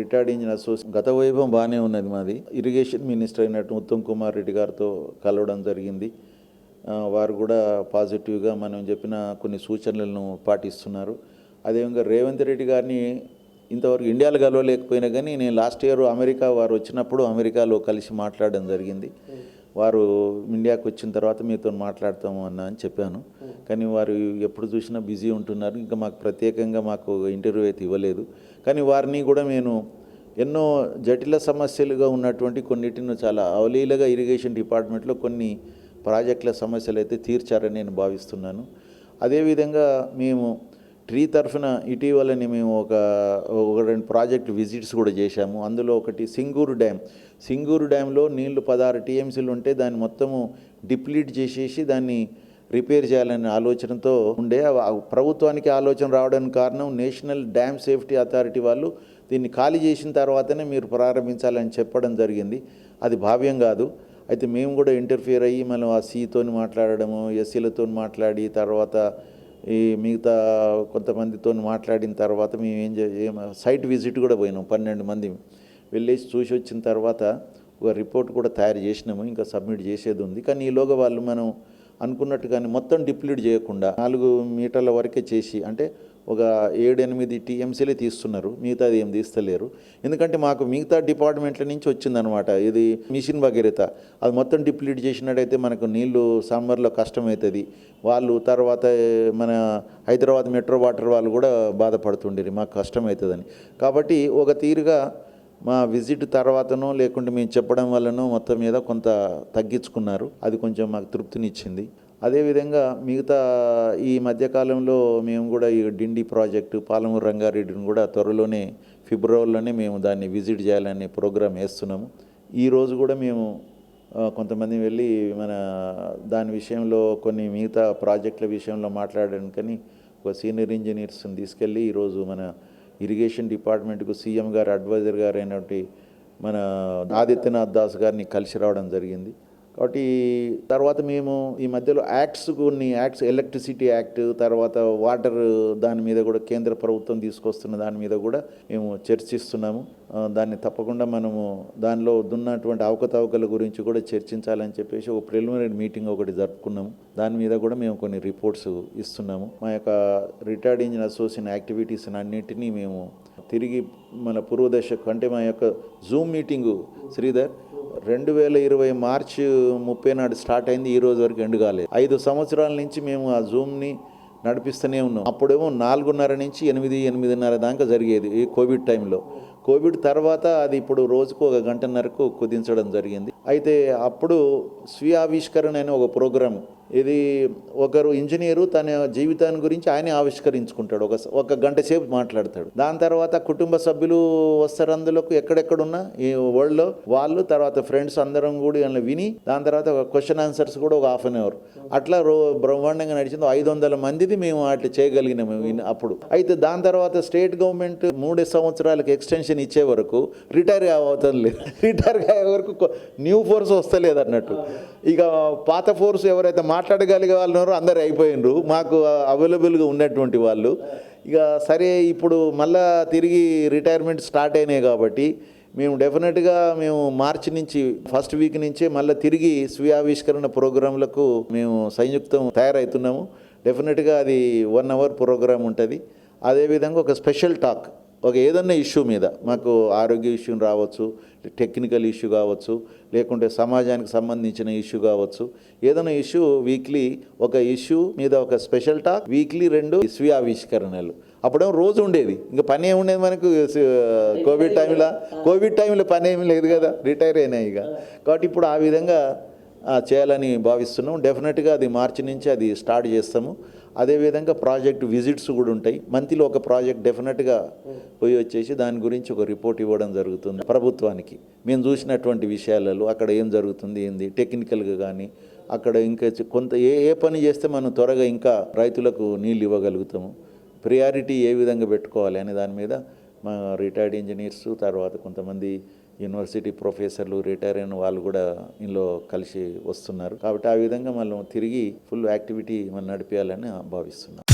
Retired engineer association గత వైభవం బాగానే ఉన్నది. మాది ఇరిగేషన్ మినిస్టర్ అయినట్టు ఉత్తమ్ కుమార్ రెడ్డి గారితో కలవడం జరిగింది. వారు కూడా పాజిటివ్గా మనం చెప్పిన కొన్ని సూచనలను పాటిస్తున్నారు. అదేవిధంగా రేవంత్ రెడ్డి గారిని ఇంతవరకు ఇండియాలో కలవలేకపోయినా కానీ నేను లాస్ట్ ఇయర్ అమెరికా వారు వచ్చినప్పుడు అమెరికాలో కలిసి మాట్లాడడం జరిగింది. వారు ఇండియాకు వచ్చిన తర్వాత మీతో మాట్లాడతాము అని చెప్పాను. కానీ వారు ఎప్పుడు చూసినా బిజీ ఉంటున్నారు. ఇంకా మాకు ప్రత్యేకంగా మాకు ఇంటర్వ్యూ అయితే ఇవ్వలేదు. కానీ వారిని కూడా నేను ఎన్నో జటిల సమస్యలుగా ఉన్నటువంటి కొన్నిటిని చాలా అవలీలగా ఇరిగేషన్ డిపార్ట్మెంట్లో కొన్ని ప్రాజెక్టుల సమస్యలు అయితే తీర్చారని నేను భావిస్తున్నాను. అదేవిధంగా మేము ట్రీ తరఫున ఇటీవలని మేము ఒక 2 ప్రాజెక్ట్ విజిట్స్ కూడా చేశాము. అందులో ఒకటి సింగూరు డ్యాంలో నీళ్లు 16 టీఎంసీలు ఉంటే దాన్ని మొత్తము డిప్లీట్ చేసేసి దాన్ని రిపేర్ చేయాలనే ఆలోచనతో ఉండే. ప్రభుత్వానికి ఆలోచన రావడానికి కారణం నేషనల్ డ్యామ్ సేఫ్టీ అథారిటీ వాళ్ళు దీన్ని ఖాళీ చేసిన తర్వాతనే మీరు ప్రారంభించాలని చెప్పడం జరిగింది. అది భావ్యం కాదు. అయితే మేము కూడా ఇంటర్ఫియర్ అయ్యి మనం ఆ సీతో మాట్లాడడము, ఎస్సీలతో మాట్లాడి తర్వాత ఈ మిగతా కొంతమందితో మాట్లాడిన తర్వాత మేము సైట్ విజిట్ కూడా పోయినాం. 12 మంది వెళ్ళేసి చూసి వచ్చిన తర్వాత ఒక రిపోర్ట్ కూడా తయారు చేసినాము. ఇంకా సబ్మిట్ చేసేది ఉంది. కానీ ఈలోగా వాళ్ళు మనం అనుకున్నట్టుగానే మొత్తం డిప్లీట్ చేయకుండా 4 మీటర్ల వరకే చేసి, అంటే ఒక 7-8 టీఎంసీలే తీస్తున్నారు, మిగతాది ఏం తీస్తలేరు. ఎందుకంటే మాకు మిగతా డిపార్ట్మెంట్ల నుంచి వచ్చిందనమాట ఇది మిషన్ భగీరథ. అది మొత్తం డిప్లీట్ చేసినట్టయితే మనకు నీళ్లు సమ్మర్లో కష్టమవుతుంది. వాళ్ళు తర్వాత మన హైదరాబాద్ మెట్రో వాటర్ వాళ్ళు కూడా బాధపడుతుండేది మాకు కష్టమవుతుందని. కాబట్టి ఒక తీరుగా మా విజిట్ తర్వాతనో లేకుంటే మేము చెప్పడం వల్లనో మొత్తం మీద కొంత తగ్గించుకున్నారు. అది కొంచెం మాకు తృప్తినిచ్చింది. అదేవిధంగా మిగతా ఈ మధ్యకాలంలో మేము కూడా ఈ డిండి ప్రాజెక్టు పాలమూరు రంగారెడ్డిని కూడా త్వరలోనే ఫిబ్రవరిలోనే మేము దాన్ని విజిట్ చేయాలనే ప్రోగ్రాం వేస్తున్నాము. ఈరోజు కూడా మేము కొంతమంది వెళ్ళి మన దాని విషయంలో కొన్ని మిగతా ప్రాజెక్టుల విషయంలో మాట్లాడడానికని ఒక సీనియర్ ఇంజనీర్స్ని తీసుకెళ్ళి ఈరోజు మన ఇరిగేషన్ డిపార్ట్మెంట్కు సీఎం గారు అడ్వైజర్ గారు అయినటువంటి మన ఆదిత్యనాథ్ దాస్ గారిని కలిసి రావడం జరిగింది. కాబట్టి తర్వాత మేము ఈ మధ్యలో కొన్ని యాక్ట్స్ ఎలక్ట్రిసిటీ యాక్ట్, తర్వాత వాటర్ దాని మీద కూడా కేంద్ర ప్రభుత్వం తీసుకొస్తున్న దాని మీద కూడా మేము చర్చిస్తున్నాము. దాన్ని తప్పకుండా మనము దానిలో ఉన్నటువంటి అవకతవకల గురించి కూడా చర్చించాలని చెప్పేసి ఒక ప్రిలిమినరీ మీటింగ్ ఒకటి జరుపుకున్నాము. దాని మీద కూడా మేము కొన్ని రిపోర్ట్స్ ఇస్తున్నాము. మా యొక్క రిటైర్డ్ ఇంజనీర్ అసోసియేషన్ యాక్టివిటీస్ అన్నింటినీ మేము తిరిగి మన పూర్వదశకు, అంటే మా యొక్క జూమ్ మీటింగు శ్రీధర్ 2020 మార్చి 30 నాడు స్టార్ట్ అయింది. ఈ రోజు వరకు ఎండ్ కాలేదు. 5 సంవత్సరాల నుంచి మేము ఆ జూమ్ని నడిపిస్తూనే ఉన్నాం. అప్పుడేమో 4:30 నుంచి 8:30 దాకా జరిగేది ఈ కోవిడ్ టైంలో. కోవిడ్ తర్వాత అది ఇప్పుడు రోజుకు 1 గంటన్నరకు కుదించడం జరిగింది. అయితే అప్పుడు స్వీయ ఆవిష్కరణ అనే ఒక ప్రోగ్రాం, ఇది ఒకరు ఇంజనీరు తన జీవితాన్ని గురించి ఆయనే ఆవిష్కరించుకుంటాడు. ఒక గంట సేపు మాట్లాడతాడు. దాని తర్వాత కుటుంబ సభ్యులు వస్తారు, అందులోకి ఎక్కడెక్కడున్నా ఈ వరల్డ్లో వాళ్ళు, తర్వాత ఫ్రెండ్స్ అందరం కూడా ఇలా విని దాని తర్వాత క్వశ్చన్ ఆన్సర్స్ కూడా ఒక 1/2 అవర్ అట్లా బ్రహ్మాండంగా నడిచింది. 500 మందిది మేము అట్లా చేయగలిగినాము అప్పుడు. అయితే దాని తర్వాత స్టేట్ గవర్నమెంట్ 3 సంవత్సరాలకు ఎక్స్టెన్షన్ ఇచ్చే వరకు రిటైర్ అవుతుంది లేదు. రిటైర్ అయ్యే వరకు న్యూ ఫోర్స్ వస్తలేదు అన్నట్టు. ఇక పాత ఫోర్స్ ఎవరైతే మాట్లాడగలిగే వాళ్ళు ఉన్నారో అందరు అయిపోయినరు, మాకు అవైలబుల్గా ఉన్నటువంటి వాళ్ళు. ఇక సరే ఇప్పుడు మళ్ళా తిరిగి రిటైర్మెంట్ స్టార్ట్ అయినాయి కాబట్టి మేము డెఫినెట్గా మేము మార్చి నుంచి ఫస్ట్ వీక్ నుంచే మళ్ళీ తిరిగి స్వీయ ఆవిష్కరణ ప్రోగ్రాంలకు మేము సంయుక్తం తయారవుతున్నాము. డెఫినెట్గా అది 1 అవర్ ప్రోగ్రాం ఉంటుంది. అదేవిధంగా ఒక స్పెషల్ టాక్, ఒక ఏదన్నా ఇష్యూ మీద, మాకు ఆరోగ్య ఇష్యూ రావచ్చు, టెక్నికల్ ఇష్యూ కావచ్చు, లేకుంటే సమాజానికి సంబంధించిన ఇష్యూ కావచ్చు, ఏదైనా ఇష్యూ వీక్లీ ఒక ఇష్యూ మీద ఒక స్పెషల్ టాక్, వీక్లీ 2 స్వీయ ఆవిష్కరణలు. అప్పుడేమో రోజు ఉండేది, ఇంకా పని ఏముండేది మనకు. కోవిడ్ టైంలో పని ఏమి లేదు కదా, రిటైర్ అయినాయి ఇక. కాబట్టి ఇప్పుడు ఆ విధంగా చేయాలని భావిస్తున్నాం. డెఫినెట్గా అది మార్చి నుంచి అది స్టార్ట్ చేస్తాము. అదేవిధంగా ప్రాజెక్ట్ విజిట్స్ కూడా ఉంటాయి. మంత్లీలో ఒక ప్రాజెక్ట్ డెఫినెట్గా పోయి వచ్చేసి దాని గురించి ఒక రిపోర్ట్ ఇవ్వడం జరుగుతుంది ప్రభుత్వానికి. మేము చూసినటువంటి విషయాలలో అక్కడ ఏం జరుగుతుంది, ఏంది టెక్నికల్గా కానీ అక్కడ ఇంకా కొంత ఏ పని చేస్తే మనం త్వరగా ఇంకా రైతులకు నీళ్ళు ఇవ్వగలుగుతాము, ప్రియారిటీ ఏ విధంగా పెట్టుకోవాలి అనే దాని మీద మా రిటైర్డ్ ఇంజనీర్స్, తర్వాత కొంతమంది యూనివర్సిటీ ప్రొఫెసర్లు, రిటైర్ అయిన వాళ్ళు కూడా ఇందులో కలిసి వస్తున్నారు. కాబట్టి ఆ విధంగా మనం తిరిగి ఫుల్ యాక్టివిటీ మనం నడిపేయాలని భావిస్తున్నాం.